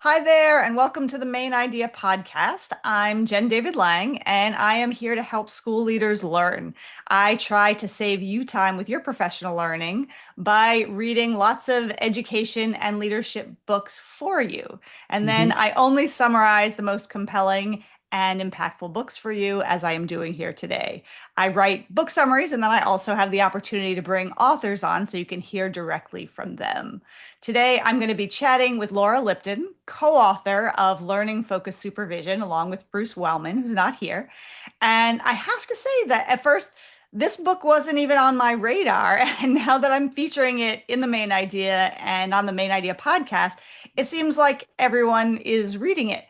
Hi there, and welcome to the Main Idea podcast. I'm Jen David Lang, and I am here to help school leaders learn. I try to save you time with your professional learning by reading lots of education and leadership books for you. And then Mhm. I only summarize the most compelling and impactful books for you, as I am doing here today. I write book summaries, and then I also have the opportunity to bring authors on so you can hear directly from them. Today, I'm going to be chatting with Laura Lipton, co-author of Learning-Focused Supervision, along with Bruce Wellman, who's not here. And I have to say that at first, this book wasn't even on my radar. And now that I'm featuring it in the Main Idea and on the Main Idea podcast, it seems like everyone is reading it.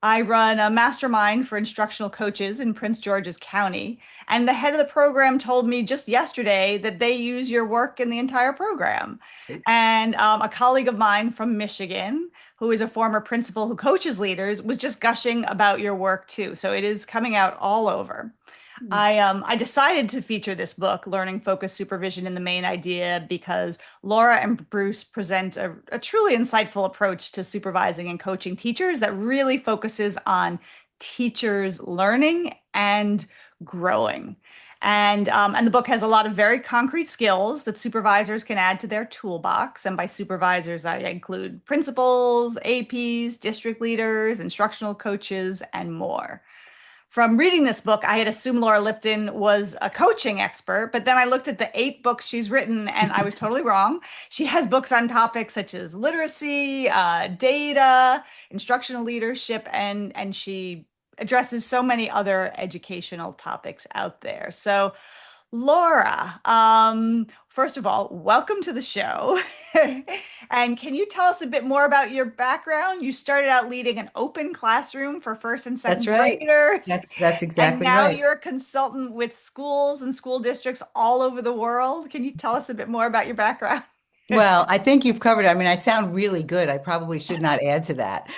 I run a mastermind for instructional coaches in Prince George's County, and the head of the program told me just yesterday that they use your work in the entire program. And a colleague of mine from Michigan, who is a former principal who coaches leaders, was just gushing about your work too. So it is coming out all over. I decided to feature this book, Learning Focused Supervision, in the Main Idea because Laura and Bruce present a truly insightful approach to supervising and coaching teachers that really focuses on teachers learning and growing. And the book has a lot of very concrete skills that supervisors can add to their toolbox. And by supervisors, I include principals, APs, district leaders, instructional coaches, and more. From reading this book, I had assumed Laura Lipton was a coaching expert, but then I looked at the 8 books she's written and I was totally wrong. She has books on topics such as literacy, data, instructional leadership, and she addresses so many other educational topics out there. So, Laura, first of all, welcome to the show. And can you tell us a bit more about your background? You started out leading an open classroom for first and That's second right. graders, That's and exactly now right. you're a consultant with schools and school districts all over the world. Can you tell us a bit more about your background? Well, I think you've covered it. I mean, I sound really good. I probably should not add to that,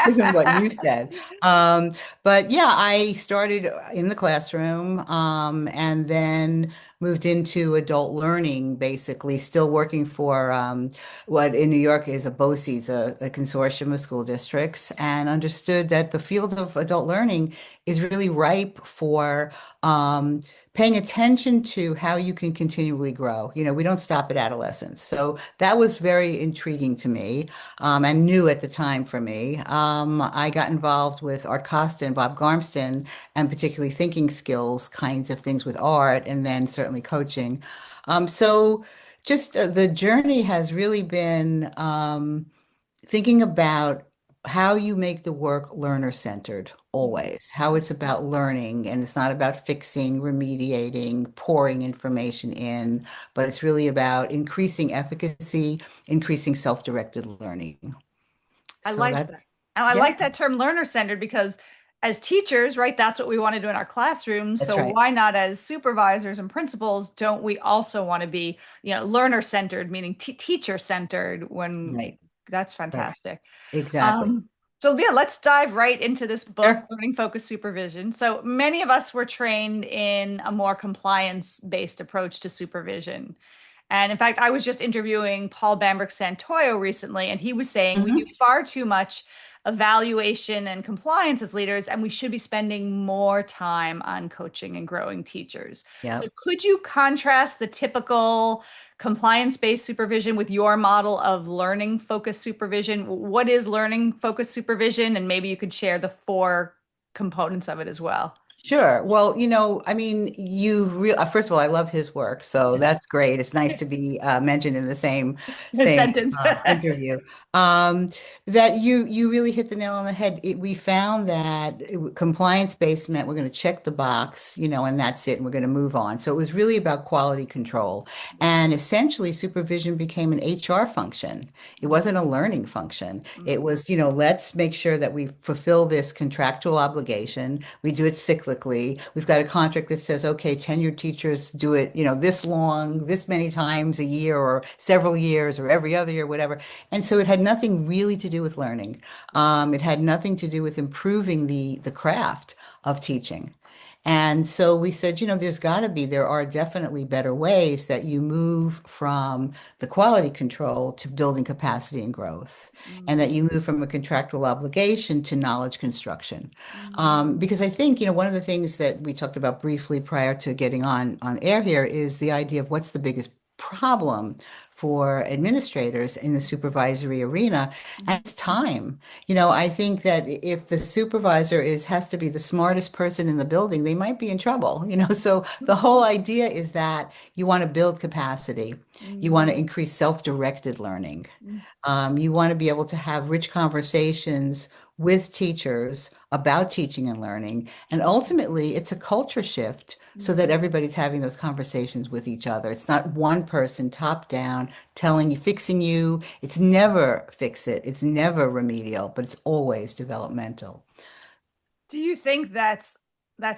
given what you said. Um, but yeah, I started in the classroom, and then moved into adult learning, basically, still working for what in New York is a BOCES, a consortium of school districts, and understood that the field of adult learning is really ripe for paying attention to how you can continually grow. We don't stop at adolescence. So that was very intriguing to me, and new at the time for me. I got involved with Art Costa and Bob Garmston, and particularly thinking skills kinds of things with art, and then certainly coaching. So just the journey has really been thinking about how you make the work learner centered always, how it's about learning and it's not about fixing, remediating, pouring information in, but it's really about increasing efficacy, increasing self-directed learning. I So like that. that's, And I yeah, like that term learner centered because as teachers, right, that's what we want to do in our classrooms. that's So right. why not as supervisors and principals, don't we also want to be, learner centered, meaning teacher centered when Right, that's right. fantastic. Exactly. Um, so yeah, let's dive right into this book, Sure. Learning Focused Supervision. So many of us were trained in a more compliance-based approach to supervision. And in fact, I was just interviewing Paul Bambrick Santoyo recently, and he was saying we do Mhm. far too much evaluation and compliance as leaders, and we should be spending more time on coaching and growing teachers. So, Yeah. could you contrast the typical compliance-based supervision with your model of learning-focused supervision? What is learning-focused supervision? And maybe you could share the 4 components of it as well. Sure. Well, I mean, first of all, I love his work, so that's great. It's nice to be mentioned in the same Sentence. interview. Um, that you really hit the nail on the head. We found that compliance-based meant we're going to check the box, and that's it, and we're going to move on. So it was really about quality control, and essentially, supervision became an HR function. It wasn't a learning function. It was, let's make sure that we fulfill this contractual obligation. We do it cyclically. We've got a contract that says, okay, tenured teachers do it, this long, this many times a year or several years or every other year, whatever. And so it had nothing really to do with learning. It had nothing to do with improving the craft of teaching. And so we said, there are definitely better ways that you move from the quality control to building capacity and growth, and that Mm, you move from a contractual obligation to knowledge construction. mm, Because I think, one of the things that we talked about briefly prior to getting on air here is the idea of what's the biggest problem for administrators in the supervisory arena, and mm, it's time. I think that if the supervisor has to be the smartest person in the building, they might be in trouble. So the whole idea is that you want to build capacity. You want to mm, increase self-directed learning. mm, You want to be able to have rich conversations with teachers about teaching and learning. And ultimately, it's a culture shift so that mm. everybody's having those conversations with each other. It's not one person top down telling you, fixing you. It's never fix it. It's never remedial, but it's always developmental. Do you think that's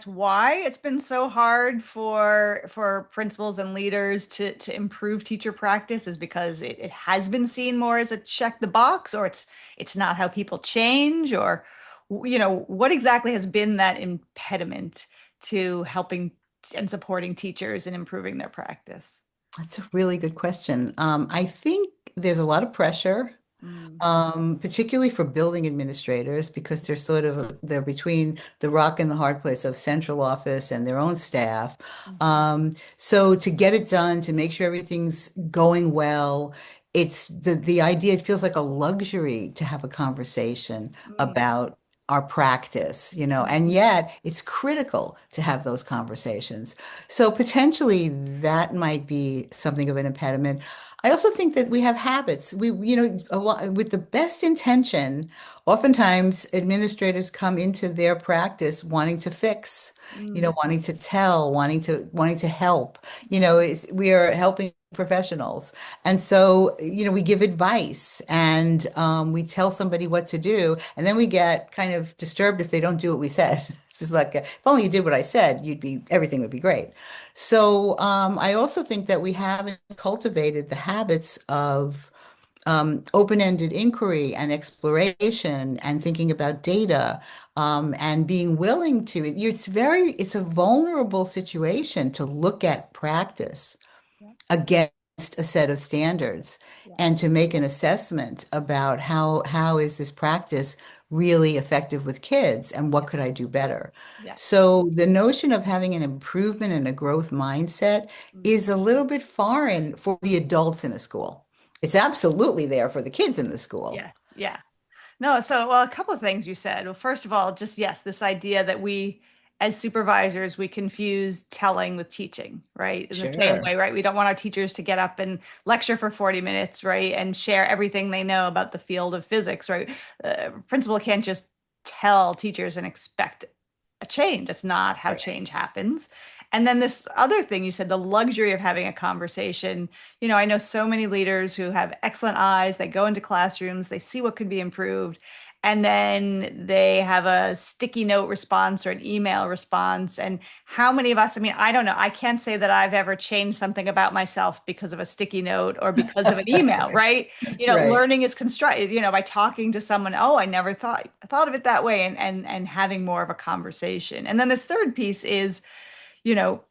why it's been so hard for principals and leaders to improve teacher practice is because it has been seen more as a check the box, or it's not how people change, or what exactly has been that impediment to helping and supporting teachers and improving their practice? That's a really good question. I think there's a lot of pressure, Mm, particularly for building administrators, because they're between the rock and the hard place of central office and their own staff. mhm, So to get it done, to make sure everything's going well, it's the idea, it feels like a luxury to have a conversation mm, about our practice, and mhm, yet it's critical to have those conversations. So potentially that might be something of an impediment. I also think that we have habits. A lot, with the best intention, oftentimes administrators come into their practice wanting to fix, mm, wanting to tell, wanting to help. mhm, We are helping professionals. And so, we give advice and we tell somebody what to do, and then we get kind of disturbed if they don't do what we said. It's just like, if only you did what I said, everything would be great. So I also think that we haven't cultivated the habits of open-ended inquiry and exploration and thinking about data, and being willing to. It's a vulnerable situation to look at practice yeah, against a set of standards yeah, and to make an assessment about how is this practice really effective with kids and what yeah, could I do better. yeah. So the notion of having an improvement and a growth mindset Mm. is a little bit foreign for the adults in a school. It's absolutely there for the kids in the school. Yes, yeah. No, so well, a couple of things you said. Well, first of all, just yes, this idea that we, as supervisors, we confuse telling with teaching, right? In the same Sure. way, right? We don't want our teachers to get up and lecture for 40 minutes, right? And share everything they know about the field of physics, right? Principal can't just tell teachers and expect a change. That's not how Right. change happens. And then this other thing you said, the luxury of having a conversation. I know so many leaders who have excellent eyes. They go into classrooms, they see what could be improved, and then they have a sticky note response or an email response. And how many of us, I mean, I don't know, I can't say that I've ever changed something about myself because of a sticky note or because of an email, right? Right. Learning is constructed, by talking to someone, oh, I never thought of it that way, and having more of a conversation. And then this third piece is, you know,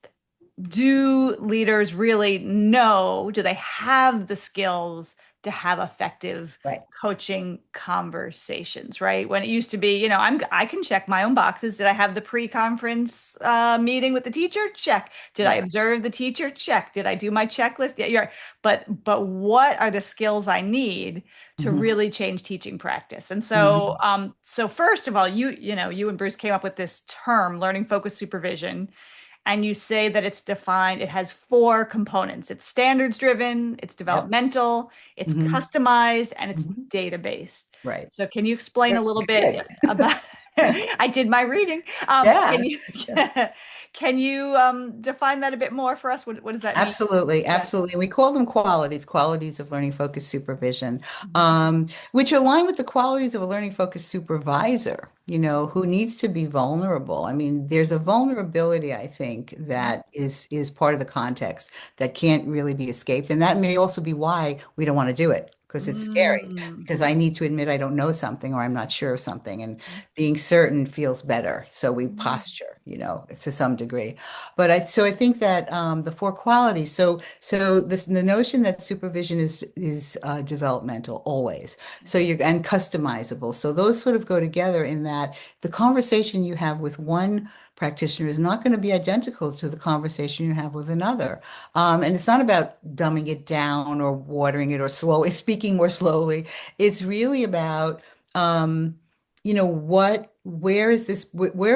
do leaders really know, do they have the skills to have effective Right. coaching conversations, right? When it used to be, I can check my own boxes. Did I have the pre-conference meeting with the teacher? Check. Did I Right. observe the teacher? Check. Did I do my checklist? Yeah, you're right. But what are the skills I need to Hmm. really change teaching practice? And so Hmm. so first of all, you and Bruce came up with this term, learning focused supervision, and you say that it's defined, it has four components. It's standards driven, it's Yep. developmental, it's Hmm. customized, and it's Hmm. data based. Right. So can you explain a Very little bit good. about I did my reading. Can Yeah. you can you define that a bit more for us? What does that mean? Absolutely, Yeah. absolutely. We call them qualities of learning focused supervision, Mhm. which align with the qualities of a learning focused supervisor, who needs to be vulnerable. I mean, there's a vulnerability, I think, that is part of the context that can't really be escaped. And that may also be why we don't want to do it, because it's scary, Mm. because I need to admit I don't know something or I'm not sure of something. And being certain feels better. So we Mm. posture, to some degree. So I think that the four qualities. So the notion that supervision is developmental always. So you're and customizable. So those sort of go together in that the conversation you have with one practitioner is not going to be identical to the conversation you have with another. And it's not about dumbing it down or watering it or speaking more slowly. It's really about, where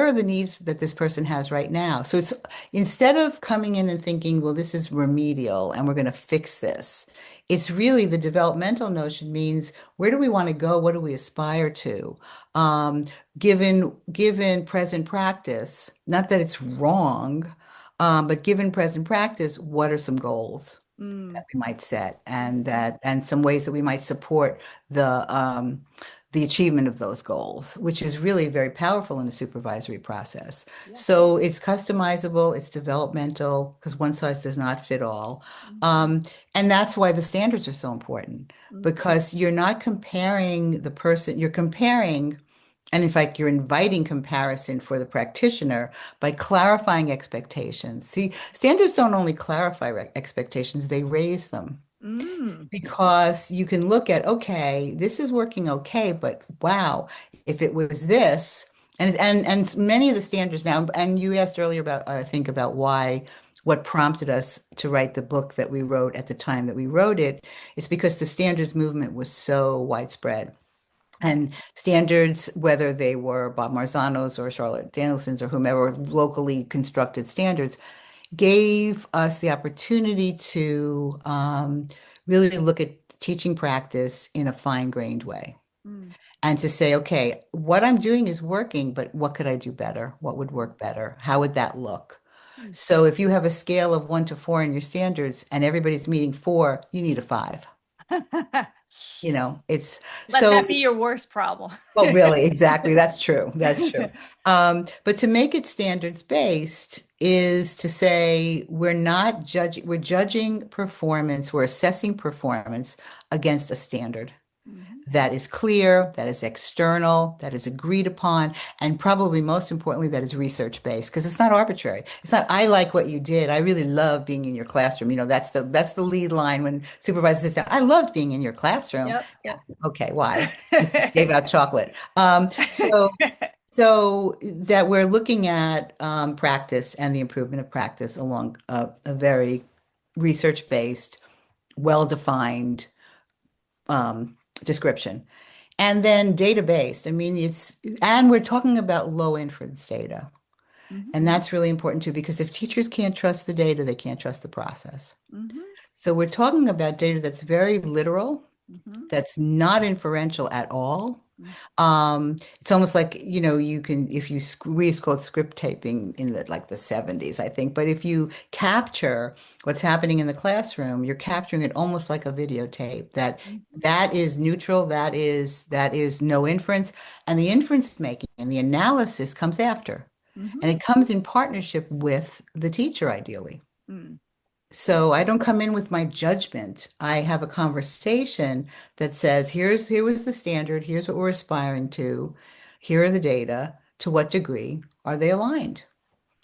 are the needs that this person has right now? So it's instead of coming in and thinking, well, this is remedial and we're going to fix this, it's really the developmental notion means where do we want to go? What do we aspire to? Um, given present practice, not that it's wrong, but given present practice, what are some goals Mm. that we might set, and Mhm. some ways that we might support the achievement of those goals, which is really very powerful in the supervisory process. Yeah. So it's customizable, it's developmental, because one size does not fit all. Mhm. Um, and that's why the standards are so important, Mhm. because you're not comparing the person, you're comparing, and in fact, you're inviting comparison for the practitioner by clarifying expectations. See, standards don't only clarify expectations, they raise them, Mm. because you can look at, okay, this is working okay, but wow, if it was this, and many of the standards now, and you asked earlier about, I think, about what prompted us to write the book that we wrote at the time that we wrote it, is because the standards movement was so widespread. And standards, whether they were Bob Marzano's or Charlotte Danielson's or whomever, locally constructed standards, gave us the opportunity to really look at teaching practice in a fine-grained way Mm. and to say, okay, what I'm doing is working, but what could I do better? What would Mm. work better? How would that look? Mm. So if you have a scale of 1 to 4 in your standards and everybody's meeting 4, you need a 5. It's Let so. that be your worst problem. Well, really, exactly. That's true. That's true. But to make it standards based is to say we're not judging, we're judging performance, we're assessing performance against a standard Mhm. that is clear, that is external, that is agreed upon, and probably most importantly, that is research based because it's not arbitrary. It's not, I like what you did. I really love being in your classroom. That's the lead line when supervisors sit down. I loved being in your classroom. Yep, Yeah. yep. Okay, why? Gave out chocolate. So that we're looking at practice and the improvement of practice along a very research-based, well-defined description. And then data-based. I mean, and we're talking about low inference data. Mhm. And that's really important too, because if teachers can't trust the data, they can't trust the process. Mhm. So we're talking about data that's very literal, Mhm. that's not inferential at all. Mhm. It's almost like, you can, if you, we used to call it script taping in the 70s, I think. But if you capture what's happening in the classroom, you're capturing it almost like a videotape Mhm. that is neutral, that is no inference. And the inference making and the analysis comes after. And Mhm. it comes in partnership with the teacher, ideally. Mm. So I don't come in with my judgment. I have a conversation that says, here was the standard, here's what we're aspiring to, here are the data, to what degree are they aligned?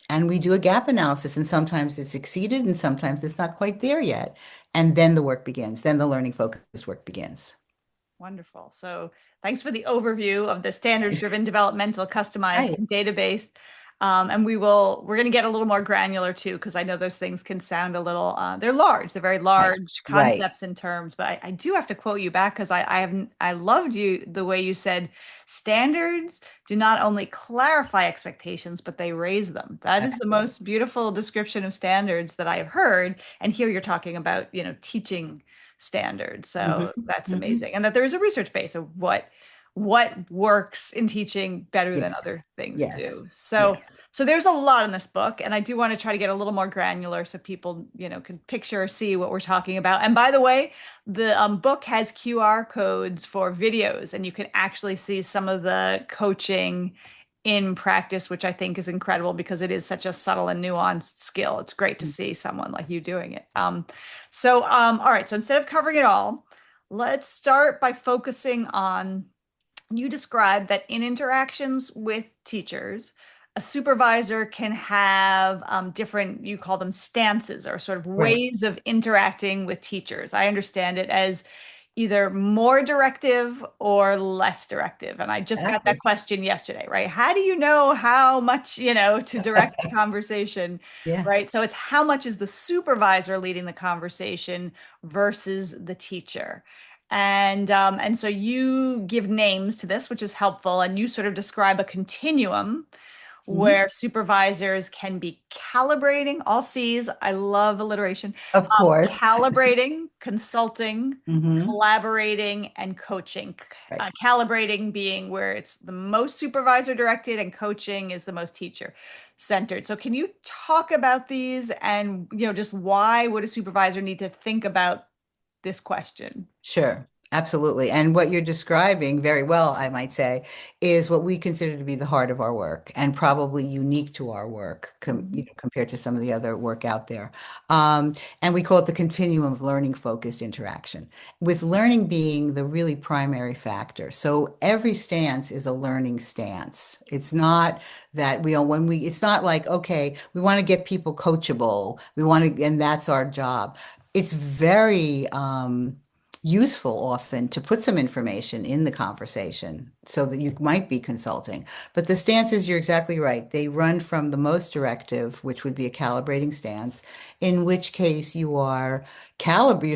And we do a gap analysis, and sometimes it's exceeded, and sometimes it's not quite there yet. And then the work begins. Then the learning focused work begins. Wonderful. So thanks for the overview of the standards-driven, developmental, customized, Right. and data-based. And we're going to get a little more granular too, because I know those things can sound a little, they're large, they're very Right. large Right. concepts and terms, but I do have to quote you back because I loved the way you said standards do not only clarify expectations, but they raise them. That is the Absolutely. most beautiful description of standards that I have heard. And here you're talking about, teaching standards. So Mhm. that's Mhm. amazing. And that there is a research base of what works in teaching better than Yes. other things Yes. too. Yeah. So there's a lot in this book, and I do want to try to get a little more granular so people, can picture or see what we're talking about. And by the way, the book has QR codes for videos, and you can actually see some of the coaching in practice, which I think is incredible because it is such a subtle and nuanced skill. It's great to see someone like you doing it. All right. So instead of covering it all, Let's start by focusing on you described that in interactions with teachers, a supervisor can have different, you call them stances or sort of Right. ways of interacting with teachers. I understand it as either more directive or less directive. And I just got that Exactly. question yesterday, right? How do you know how much, to direct the conversation, Yeah. right? So it's how much is the supervisor leading the conversation versus the teacher. And so you give names to this, which is helpful, and you sort of describe a continuum Mhm. where supervisors can be calibrating, all C's. I love alliteration. Of course. Calibrating, consulting, Hmm. collaborating, and coaching. Right. Calibrating being where it's the most supervisor directed, and coaching is the most teacher centered. So, can you talk about these and just why would a supervisor need to think about this question? Sure, absolutely. And what you're describing very well, I might say, is what we consider to be the heart of our work and probably unique to our work Mhm. compared to some of the other work out there. And we call it the continuum of learning focused interaction, with learning being the really primary factor. So every stance is a learning stance. It's not that it's not like, okay, we want to get people coachable. And that's our job. It's very, useful often to put some information in the conversation so that you might be consulting. But the stances, you're exactly right. They run from the most directive, which would be a calibrating stance, in which case you're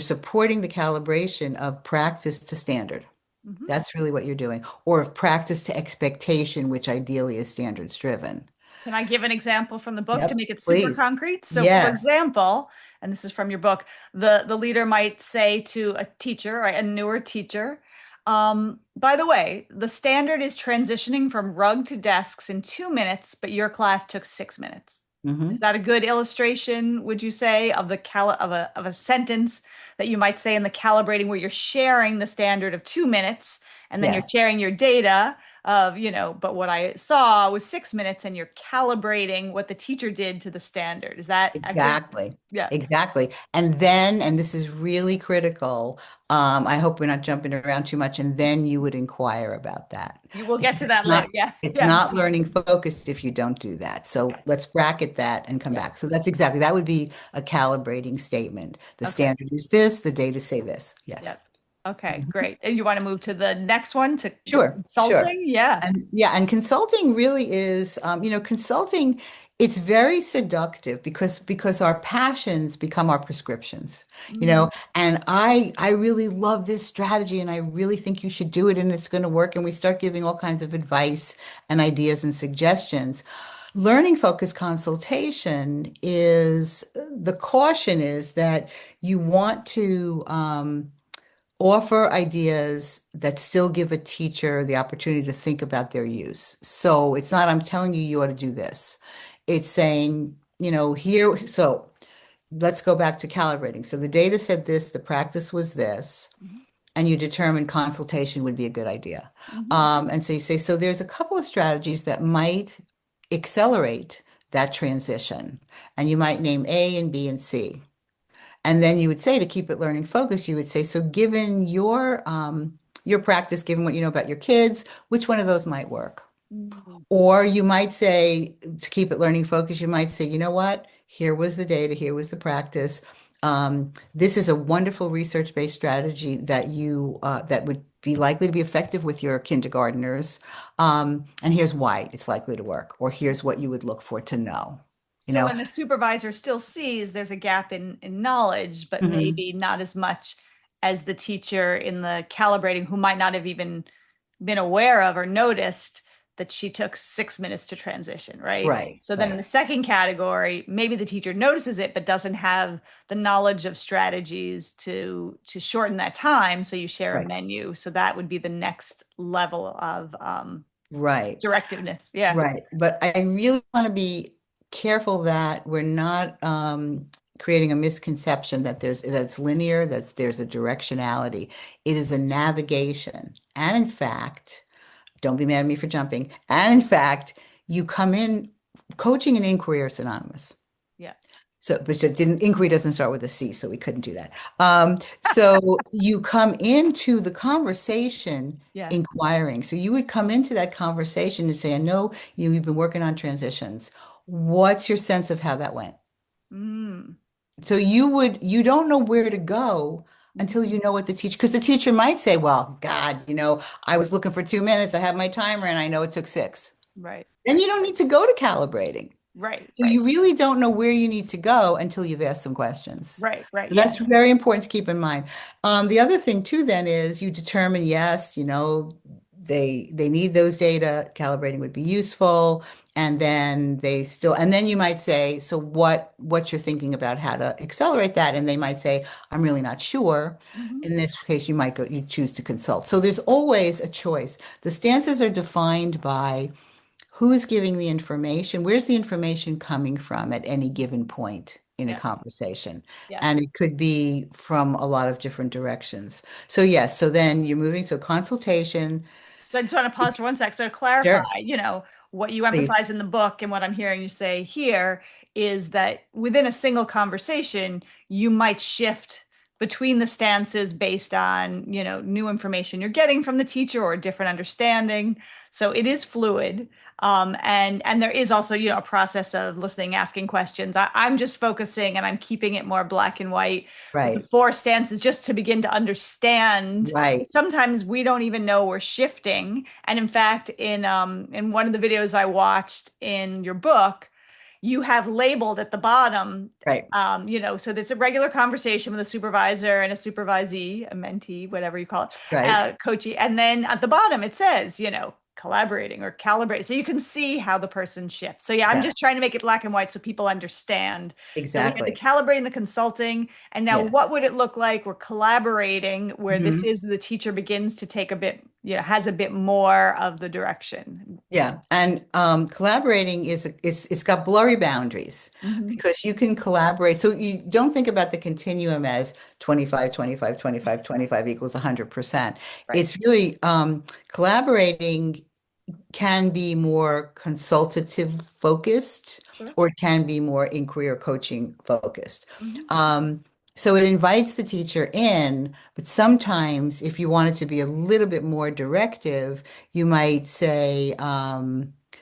supporting the calibration of practice to standard. Mhm. That's really what you're doing. Or of practice to expectation, which ideally is standards driven. Can I give an example from the book to Yep, make it super please. concrete? So, for Yes. example, and this is from your book, the leader might say to a teacher, right, a newer teacher, by the way, the standard is transitioning from rug to desks in 2 minutes, but your class took 6 minutes. Is Hmm. that a good illustration, would you say, of the sentence that you might say in the calibrating where you're sharing the standard of 2 minutes and then you're Yes. sharing your data of, but what I saw was 6 minutes and you're calibrating what the teacher did to the standard. Is that a good? Exactly. Yeah. Exactly. And this is really critical. I hope we're not jumping around too much. And then you would inquire about that You will get because to that later. Yeah. it's Yeah. not learning focused if you don't do that. So let's bracket that and come Yeah. back. So that would be a calibrating statement. The Okay. standard is this, the data say this. Yeah. Yes. Okay, Mhm. great. And you want to move to the next one to the Sure, sure. consulting? Yeah. And consulting really is, consulting, it's very seductive because our passions become our prescriptions, Mm, and I really love this strategy and I really think you should do it and it's going to work. And we start giving all kinds of advice and ideas and suggestions. Learning focused consultation is the caution is that you want to offer ideas that still give a teacher the opportunity to think about their use. So it's not, I'm telling you, you ought to do this. It's saying, so let's go back to calibrating. So the data said this, the practice was this, mhm, and you determine consultation would be a good idea. mhm, And so you say, so there's a couple of strategies that might accelerate that transition. And you might name A and B and C. And then you would say to keep it learning focused, you would say, so given your practice, given what you know about your kids, which one of those might work? mm, Or you might say, to keep it learning focused, you might say, you know what? Here was the data, here was the practice. This is a wonderful research-based strategy that would be likely to be effective with your kindergartners. And here's why it's likely to work, or here's what you would look for to know. You So know? when the supervisor still sees there's a gap in knowledge, but Mhm. maybe not as much as the teacher in the calibrating who might not have even been aware of or noticed that she took 6 minutes to transition, right? Right, So then in right, the second category, maybe the teacher notices it but doesn't have the knowledge of strategies to shorten that time. So you share a right, menu. So that would be the next level of right. directiveness. Yeah. Right. But I really want to be careful that we're not creating a misconception that that's linear, that there's a directionality. It is a navigation. And in fact, don't be mad at me for jumping. And in fact, you come in, coaching and inquiry are synonymous. Yeah. So, but it didn't, inquiry doesn't start with a C, so we couldn't do that. So you come into the conversation Yeah. inquiring. So you would come into that conversation and say, I know you've been working on transitions. What's your sense of how that went? Mm. So you don't know where to go until Mhm. you know what the teacher, because the teacher might say, well, God, I was looking for 2 minutes. I have my timer and I know it took six. Right, Then right, you don't need to go to calibrating. right, So right, you really don't know where you need to go until you've asked some questions. right, right. So that's Yes. very important to keep in mind. The other thing too then is you determine, yes, they need those data, calibrating would be useful. And then you might say, so what you're thinking about how to accelerate that? And they might say, I'm really not sure. Hmm. In this case, you choose to consult. So there's always a choice. The stances are defined by who's giving the information, where's the information coming from at any given point in a Yeah. conversation. Yes. And it could be from a lot of different directions. So yes, so then you're moving, so consultation, So I just want to pause for one sec. So to clarify, sure, what you please, emphasize in the book and what I'm hearing you say here is that within a single conversation, you might shift between the stances based on, new information you're getting from the teacher or a different understanding. So it is fluid. And there is also, a process of listening, asking questions. I'm just focusing and I'm keeping it more black and white with the right, four stances just to begin to understand. right, Sometimes we don't even know we're shifting. And in fact, in one of the videos I watched in your book, you have labeled at the bottom, right, so there's a regular conversation with a supervisor and a supervisee, a mentee, whatever you call it, right, coachee. And then at the bottom it says, collaborating or calibrate. So you can see how the person shifts. So yeah, I'm yeah, just trying to make it black and white so people understand. So we had the exactly. calibrating, the consulting, and now Yeah. what would it look like? We're collaborating where this Mhm. is the teacher begins to take a bit, has a bit more of the direction. Yeah, and collaborating it's got blurry boundaries Hmm. because you can collaborate. So you don't think about the continuum as 25, 25, 25, 25 equals 100%. Right. It's really collaborating can be more consultative focused Sure. or it can be more inquiry or coaching focused. Hmm. Um, so it invites the teacher in, but sometimes if you want it to be a little bit more directive, you might say,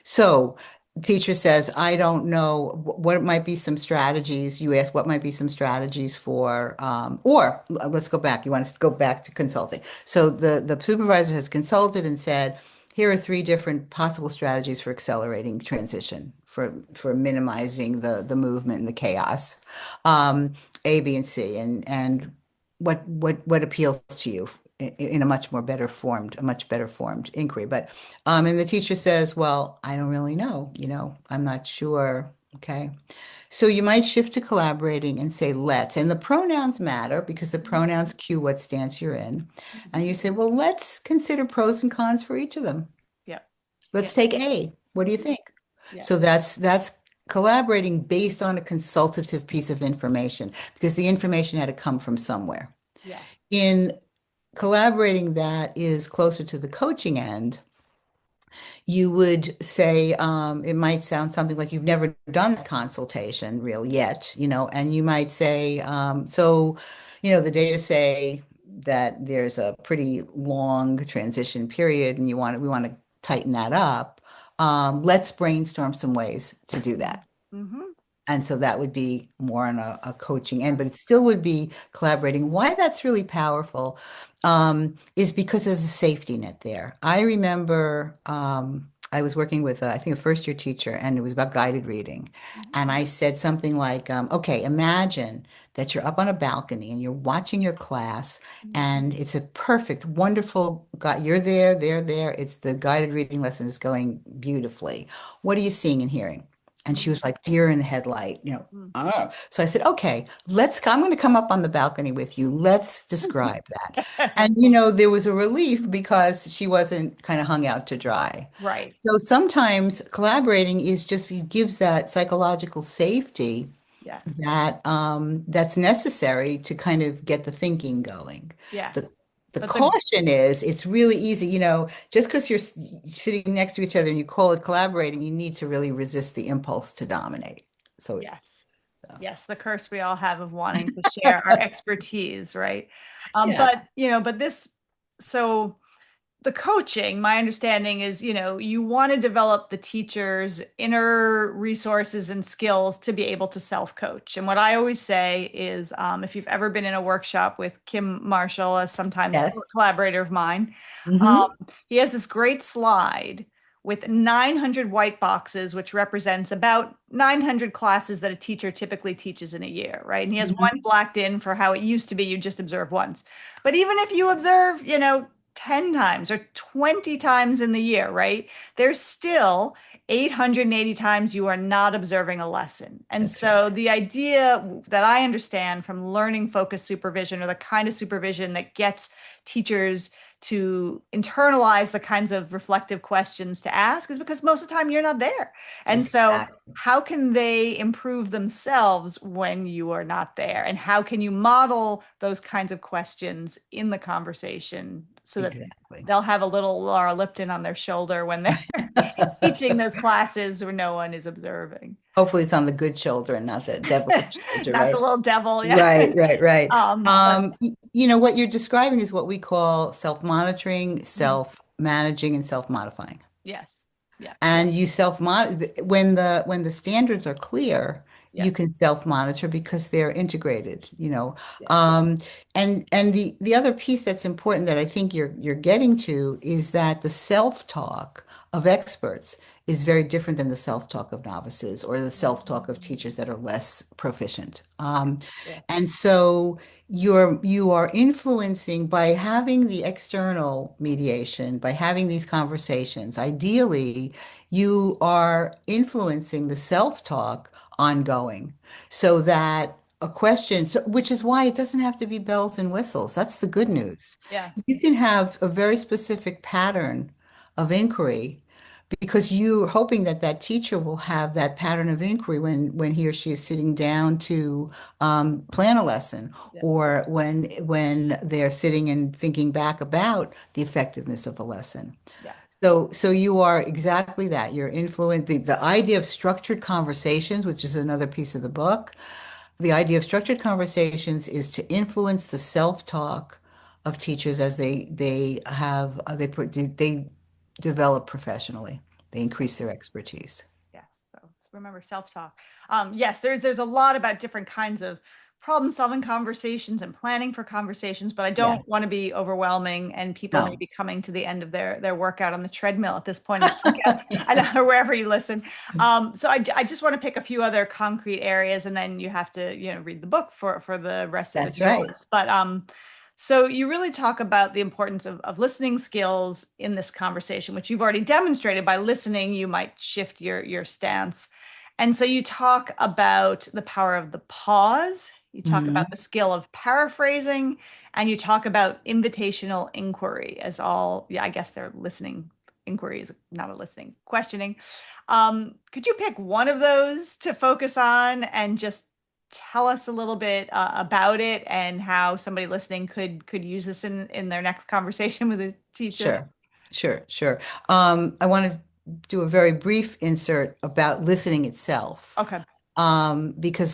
so teacher says, I don't know what might be some strategies. You ask what might be some strategies for, or let's go back. You want us to go back to consulting. So the supervisor has consulted and said, here are three different possible strategies for accelerating transition, for minimizing the movement and the chaos, um, A, B, and C, and what appeals to you in a much better formed inquiry. But and the teacher says, well, I don't really know, I'm not sure. Okay. So you might shift to collaborating and say let's, and the pronouns matter because the pronouns cue what stance you're in. And you say, well, let's consider pros and cons for each of them. Yeah. Yeah. Let's take A. What do you Mhm. think? Yeah. So that's collaborating based on a consultative piece of information because the information had to come from somewhere. Yes. In collaborating that is closer to the coaching end, you would say it might sound something like you've never done a consultation real yet, and you might say, the data say that there's a pretty long transition period and we want to tighten that up. Let's brainstorm some ways to do that. Hmm. And so that would be more on a coaching end, but it still would be collaborating. Why that's really powerful is because there's a safety net there. I remember I was working with, I think, a first year teacher, and it was about guided reading. Hmm. And I said something like, okay, imagine that you're up on a balcony and you're watching your class, and it's a perfect, wonderful, you're there, they're there. It's the guided reading lesson is going beautifully. What are you seeing and hearing? And she was like deer in the headlight, oh. So I said, okay, I'm going to come up on the balcony with you. Let's describe that. And, there was a relief because she wasn't kind of hung out to dry. Right. So sometimes collaborating it gives that psychological safety Yes. that's necessary to kind of get the thinking going. The Yes. the But the caution is it's really easy, just because you're sitting next to each other and you call it collaborating, you need to really resist the impulse to dominate. So Yes. Yes, the curse we all have of wanting to share our expertise, right? Yeah. But so the coaching, my understanding is, you want to develop the teacher's inner resources and skills to be able to self-coach. And what I always say is, if you've ever been in a workshop with Kim Marshall, a sometimes Yes. collaborator of mine, Hmm. he has this great slide with 900 white boxes, which represents about 900 classes that a teacher typically teaches in a year, right? And he has one Hmm. blacked in for how it used to be you just observe once. But even if you observe, 10 times or 20 times in the year, right? There's still 880 times you are not observing a lesson. And That's right. so the idea that I understand from learning focused supervision, or the kind of supervision that gets teachers to internalize the kinds of reflective questions to ask, is because most of the time you're not there. And so Exactly. how can they improve themselves when you are not there? And how can you model those kinds of questions in the conversation so that Exactly. they'll have a little Laura Lipton on their shoulder when they're teaching those classes where no one is observing? Hopefully it's on the good shoulder and not the devilish shoulder, Not the right? little devil, yeah. Right, right, right. But What you're describing is what we call self-monitoring, mhm, self-managing, and self-modifying. yes, yeah, And you self-monitor when the standards are clear, you yes, can self-monitor. They're integrated. yes, Um, and the other piece that's important that I think you're getting to is that the self-talk of experts is very different than the self-talk of novices or the self-talk of mhm, teachers that are less proficient. yes, yes, And so you are influencing by having the external mediation, by having these conversations. Ideally, you are influencing the self-talk ongoing so that a question, which is why it doesn't have to be bells and whistles. That's the good news. yeah, You can have a very specific pattern of inquiry because you're hoping that that teacher will have that pattern of inquiry when he or she is sitting down to plan a lesson yeah, or when they're sitting and thinking back about the effectiveness of a lesson. yeah, So you are exactly that. You're influenced. The idea of structured conversations, which is another piece of the book, the idea of structured conversations is to influence the self-talk of teachers as they develop professionally. They yeah. increase their expertise. Yes. So remember self-talk. Yes, there's a lot about different kinds of problem-solving conversations and planning for conversations, but I Yeah. don't want to be overwhelming, and people may No. be coming to the end of their workout on the treadmill at this point in the podcast. I don't know, wherever you listen. So I just want to pick a few other concrete areas, and then you have to, read the book for the rest of the That's right. nuance. But so you really talk about the importance of listening skills in this conversation, which you've already demonstrated. By listening, you might shift your stance. And so you talk about the power of the pause, you talk about Mhm. the skill of paraphrasing, and you talk about invitational inquiry as all, yeah, I guess they're listening. Inquiry is not a listening, questioning. Could you pick one of those to focus on and just tell us a little bit about it and how somebody listening could use this in their next conversation with a teacher? Sure. Sure. Sure. I want to do a very brief insert about listening itself. Okay. Because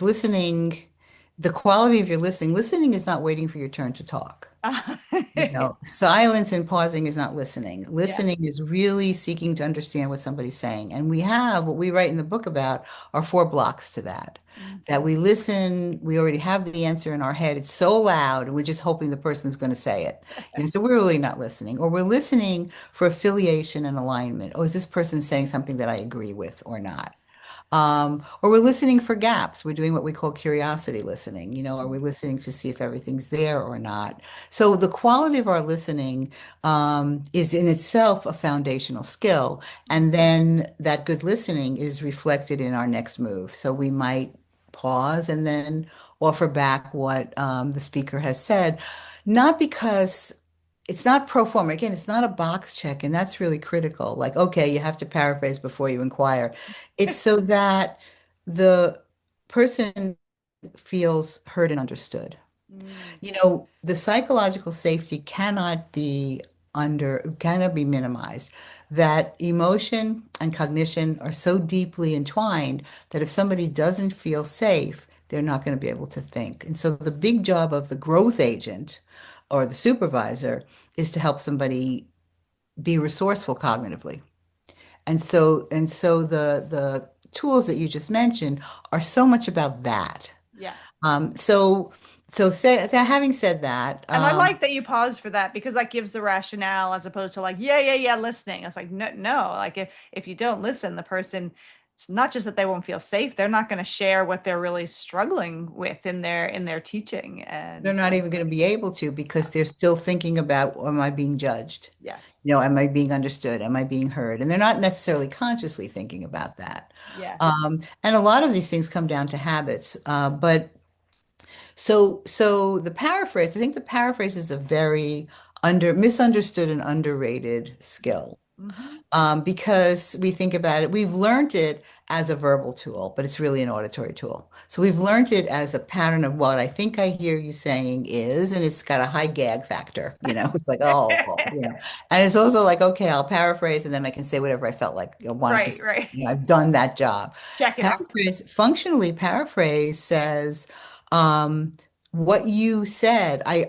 the quality of your listening is not waiting for your turn to talk. Silence and pausing is not listening. Yeah. Listening is really seeking to understand what somebody's saying. And what we write in the book about are four blocks to that. That Mhm. we listen, we already have the answer in our head. It's so loud, and we're just hoping the person's going to say it. So we're really not listening. Or we're listening for affiliation and alignment. Oh, is this person saying something that I agree with or not? Or we're listening for gaps. We're doing what we call curiosity listening. Are we listening to see if everything's there or not? So the quality of our listening is in itself a foundational skill. And then that good listening is reflected in our next move. So we might pause and then offer back what the speaker has said, not because it's not pro forma. Again, it's not a box check, and that's really critical. Like, okay, you have to paraphrase before you inquire. It's so that the person feels heard and understood. Mm, The psychological safety cannot be minimized. That emotion and cognition are so deeply entwined that if somebody doesn't feel safe, they're not going to be able to think. And so the big job of the growth agent or the supervisor is to help somebody be resourceful cognitively. And so the tools that you just mentioned are so much about that. Yeah. Um, so having said that, And I like that you paused for that because that gives the rationale as opposed to like, yeah, yeah, yeah, listening. It's like, no, no, like if you don't listen, the person, it's not just that they won't feel safe, they're not going to share what they're really struggling with in their teaching. they're And not even going to be able to yeah, because they're still thinking about, am I being judged? yes. Am I being understood? Am I being heard? And they're not necessarily consciously thinking about that. Yeah. And a lot of these things come down to habits. But so the paraphrase, I think the paraphrase is a very misunderstood and underrated skill. Mm-hmm. Because we think about it, we've learned it as a verbal tool, but it's really an auditory tool. So we've learned it as a pattern of what I think I hear you saying is, and it's got a high gag factor, It's like, oh. And it's also like, okay, I'll paraphrase and then I can say whatever I felt like I wanted to Right, say. right. I've done that job. Check it off. Functionally paraphrase says, um, what you said, I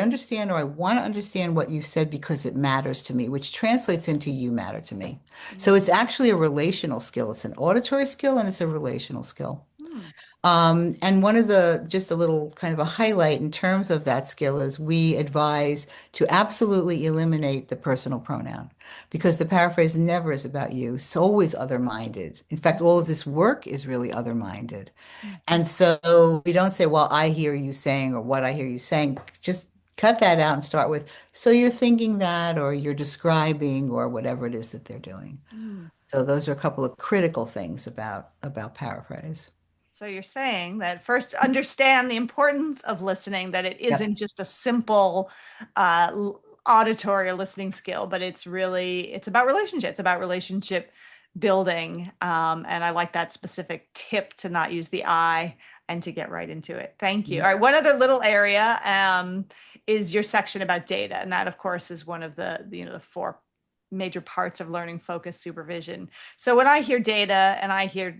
understand or I want to understand what you said because it matters to me, which translates into you matter to me. So it's actually a relational skill. It's an auditory skill and it's a relational skill. Mm-hmm. And just a little kind of a highlight in terms of that skill is we advise to absolutely eliminate the personal pronoun because the paraphrase never is about you. It's always other-minded. In fact, all of this work is really other-minded. Mm-hmm. And so we don't say, well, I hear you saying or what I hear you saying. Just cut that out and start with, so you're thinking that or you're describing or whatever it is that they're doing. Mm-hmm. So those are a couple of critical things about paraphrase. So you're saying that first understand the importance of listening, that it Yep. isn't just a simple auditory or listening skill, but it's about relationship. It's about relationship building. And I like that specific tip to not use the I and to get right into it. Thank you. All Yep. right. One other little area is your section about data. And that, of course, is one of the four major parts of learning focused supervision. So when I hear data and I hear,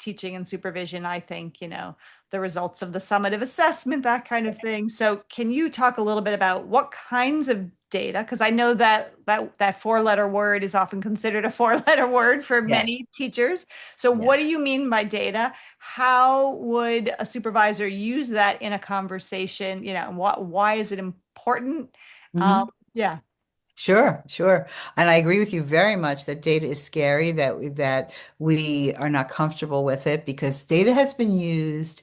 teaching and supervision, I think, the results of the summative assessment, that kind of thing. So can you talk a little bit about what kinds of data? Because I know that four-letter word is often considered a four-letter word for many Yes. teachers. So what do Yes. you mean by data? How would a supervisor use that in a conversation? Why is it important? Um, Hmm. yeah. Sure, sure. And I agree with you very much that data is scary, that we are not comfortable with it because data has been used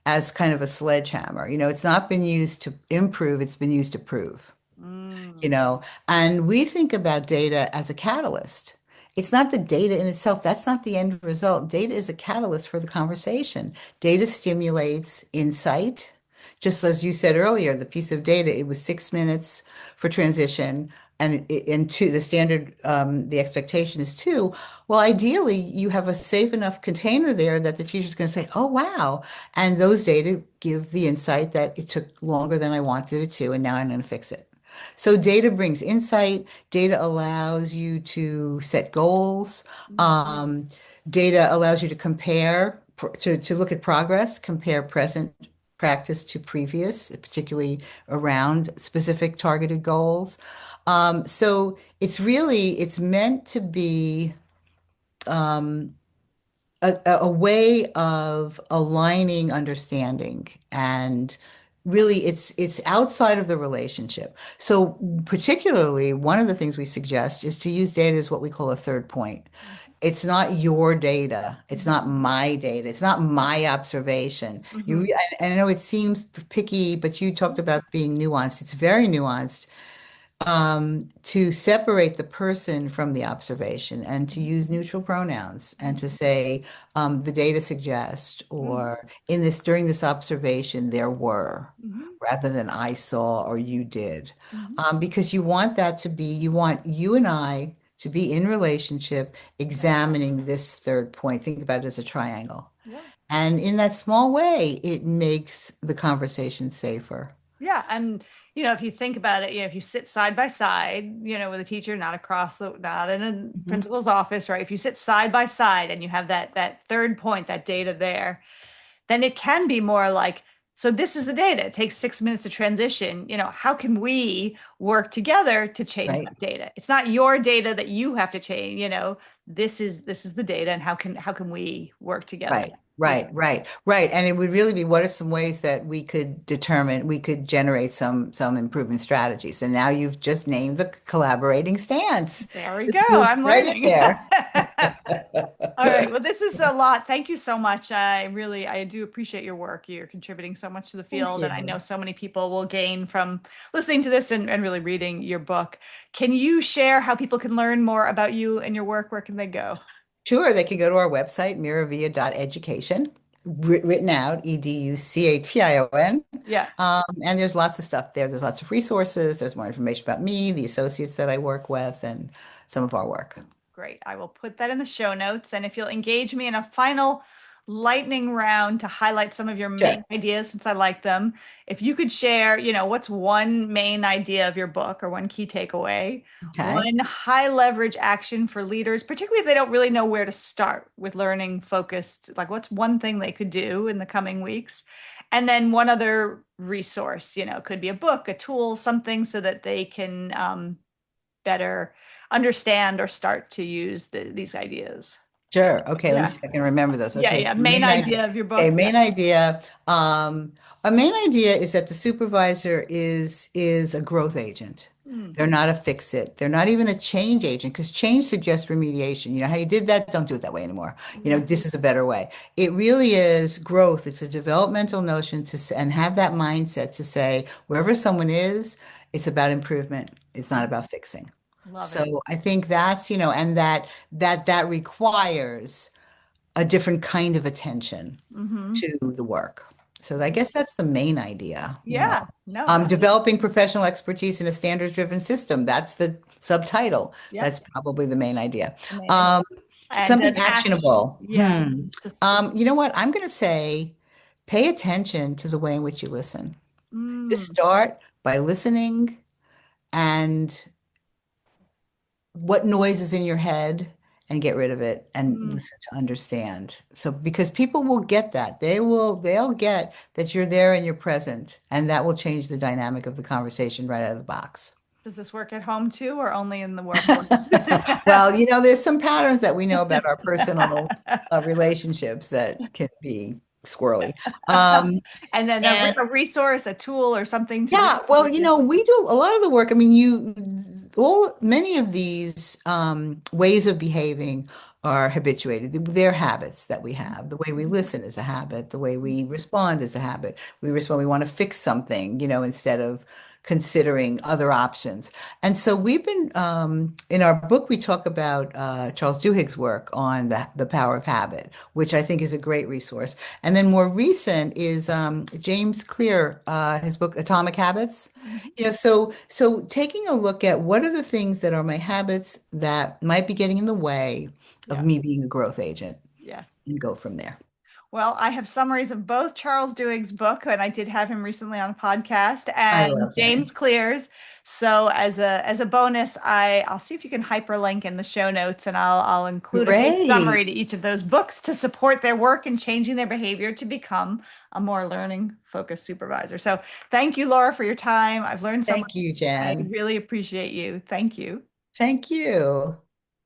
as kind of a sledgehammer. It's not been used to improve, it's been used to prove. you Mm. know, and we think about data as a catalyst. It's not the data in itself. That's not the end result. Data is a catalyst for the conversation. Data stimulates insight. Just as you said earlier, the piece of data, it was 6 minutes for transition and two, the standard, the expectation is two. Well, ideally, you have a safe enough container there that the teacher's going to say, oh, wow. And those data give the insight that it took longer than I wanted it to, and now I'm going to fix it. So data brings insight. Data allows you to set goals. Um, Data allows you to compare, to look at progress, compare present practice to previous, particularly around specific targeted goals. So it's meant to be um, a way of aligning understanding and really it's outside of the relationship. So particularly one of the things we suggest is to use data as what we call a third point. It's not your data. It's not my data. It's not my observation. Mhm. And I know it seems picky, but you talked about being nuanced. It's very nuanced to separate the person from the observation and to use neutral pronouns and to say the data suggests Mhm. or during this observation there were Mhm. rather than I saw or you did Mhm. because you want you and I to be in relationship examining this third point. Think about it as a triangle. Yeah. And in that small way, it makes the conversation safer. Yeah. And, if you think about it, if you sit side by side, with a teacher, not in a principal's office, right? If you sit side by side and you have that third point, that data there, then it can be more like, so this is the data. It takes 6 minutes to transition. How can we work together to change Right. that data? It's not your data that you have to change. This is the data, and how can we work together? Right, right, right, right. And it would really be what are some ways that we could determine, we could generate some improvement strategies. And now you've just named the collaborating stance. There we Just go. moved I'm right in learning. there. All right. Well, this is a lot. Thank you so much. I do appreciate your work. You're contributing so much to the Thank field, and I know you. so many people will gain from listening to this and really reading your book. Can you share how people can learn more about you and your work? Where can they go? Sure, they can go to our website, miravia.education, written out, Education. Yeah. And there's lots of stuff there. There's lots of resources. There's more information about me, the associates that I work with, and some of our work. Great. I will put that in the show notes. And if you'll engage me in a final lightning round to highlight some of your main Sure. ideas, since I like them, if you could share, what's one main idea of your book or one key takeaway, Okay. one high leverage action for leaders, particularly if they don't really know where to start with learning focused, like what's one thing they could do in the coming weeks? And then one other resource, could be a book, a tool, something so that they can better understand or start to use these ideas. Sure. Okay, let me Yeah. see if I can remember those. Yeah. Okay, Yeah. so the Main main idea. idea of your Okay, book. Yeah. main idea. A main idea is that the supervisor is a growth agent. Mm, They're not a fix it. They're not even a change agent because change suggests remediation. You know how you did that? Don't do it that way anymore. yeah. This is a better way. It really is growth. It's a developmental notion and have that mindset to say wherever someone is, it's about improvement. It's not about fixing. Love it. So I think that's, and that requires a different kind of attention Hmm. to the work. So I guess that's the main idea. Yeah. No, that, Developing professional expertise in a standards-driven system. That's the subtitle. yep. That's probably the main idea. The main idea. Um, And Something an action. actionable. Yeah. Just, You know what? I'm going to say pay attention to the way in which you listen. Just mm, start by listening and what noise is in your head and get rid of it and mm. listen to understand. So because people will get that. They'll get that you're there and you're present and that will change the dynamic of the conversation right out of the box. Does this work at home too, or only in the workplace? Well, there's some patterns that we know about our personal relationships that can be squirrely. And then And a resource, a tool, or something to Yeah, really. well, we do a lot of the work. I mean, many of these ways of behaving are habituated. They're habits that we have. The way we listen is a habit. The way we respond is a habit. We respond, we want to fix something, instead of considering other options. And so we've been, in our book, we talk about Charles Duhigg's work on the power of habit, which I think is a great resource. And then more recent is James Clear, his book Atomic Habits. Mhm. So taking a look at what are the things that are my habits that might be getting in the way of Yeah. me being a growth agent Yes. and go from there. Well, I have summaries of both Charles Duhigg's book, and I did have him recently on a podcast, I and love James him. Clear's. So as a bonus, I'll see if you can hyperlink in the show notes, and I'll include a brief Great. summary to each of those books to support their work in changing their behavior to become a more learning focused supervisor. So thank you, Laura, for your time. I've learned so Thank you, much. I Jen. really appreciate you. Thank you. Thank you.